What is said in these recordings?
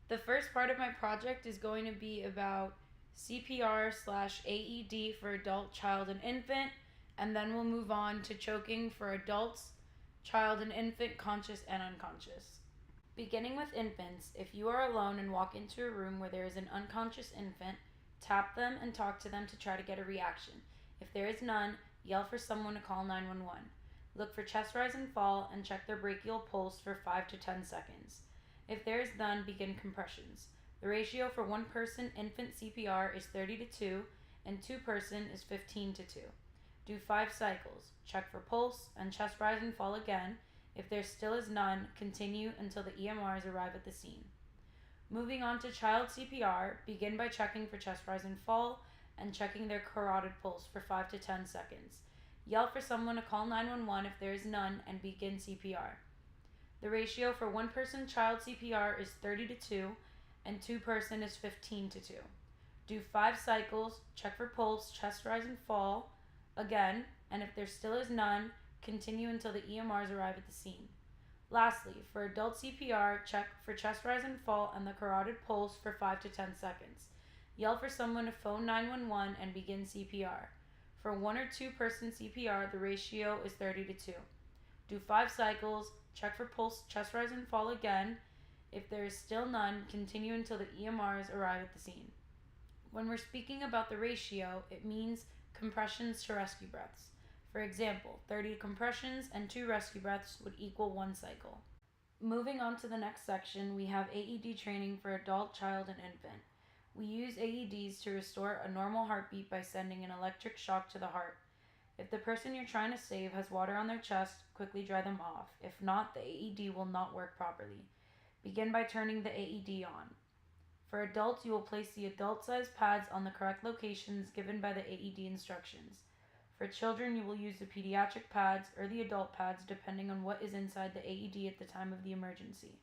The first part of my project is going to be about CPR/AED for adult, child, and infant, and then we'll move on to choking for adults, child, and infant, conscious and unconscious. Beginning with infants, if you are alone and walk into a room where there is an unconscious infant, tap them and talk to them to try to get a reaction. If there is none, yell for someone to call 911. Look for chest rise and fall and check their brachial pulse for 5 to 10 seconds. If there is none, begin compressions. The ratio for one person infant CPR is 30 to 2 and two person is 15 to 2. Do 5 cycles. Check for pulse and chest rise and fall again. If there still is none, continue until the EMRs arrive at the scene. Moving on to child CPR, begin by checking for chest rise and fall and checking their carotid pulse for 5 to 10 seconds. Yell for someone to call 911 if there is none and begin CPR. The ratio for one person child CPR is 30 to 2 and two person is 15 to 2. Do 5 cycles, check for pulse, chest rise and fall again, and if there still is none, continue until the EMRs arrive at the scene. Lastly, for adult CPR, check for chest rise and fall and the carotid pulse for 5 to 10 seconds. Yell for someone to phone 911 and begin CPR. For one or two person CPR, the ratio is 30 to 2. Do 5 cycles, check for pulse, chest rise and fall again. If there is still none, continue until the EMRs arrive at the scene. When we're speaking about the ratio, it means compressions to rescue breaths. For example, 30 compressions and 2 rescue breaths would equal 1 cycle. Moving on to the next section, we have AED training for adult, child, and infant. We use AEDs to restore a normal heartbeat by sending an electric shock to the heart. If the person you're trying to save has water on their chest, quickly dry them off. If not, the AED will not work properly. Begin by turning the AED on. For adults, you will place the adult-sized pads on the correct locations given by the AED instructions. For children, you will use the pediatric pads or the adult pads depending on what is inside the AED at the time of the emergency.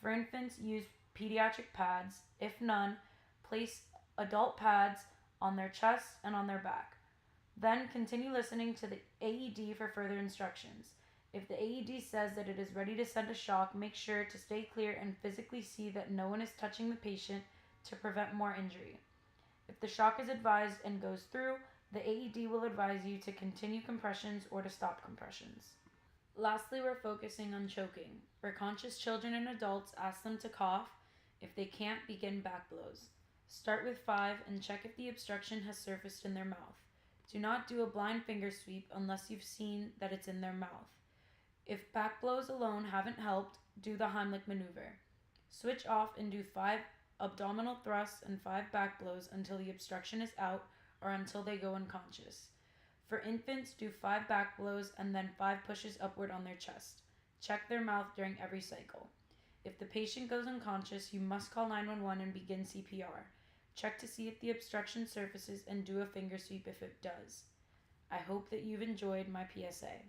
For infants, use pediatric pads. If none, place adult pads on their chest and on their back. Then continue listening to the AED for further instructions. If the AED says that it is ready to send a shock, make sure to stay clear and physically see that no one is touching the patient to prevent more injury. If the shock is advised and goes through, the AED will advise you to continue compressions or to stop compressions. Lastly, we're focusing on choking. For conscious children and adults, ask them to cough. If they can't, begin back blows. Start with 5 and check if the obstruction has surfaced in their mouth. Do not do a blind finger sweep unless you've seen that it's in their mouth. If back blows alone haven't helped, do the Heimlich maneuver. Switch off and do 5 abdominal thrusts and 5 back blows until the obstruction is out or until they go unconscious. For infants, do 5 back blows and then 5 pushes upward on their chest. Check their mouth during every cycle. If the patient goes unconscious, you must call 911 and begin CPR. Check to see if the obstruction surfaces and do a finger sweep if it does. I hope that you've enjoyed my PSA.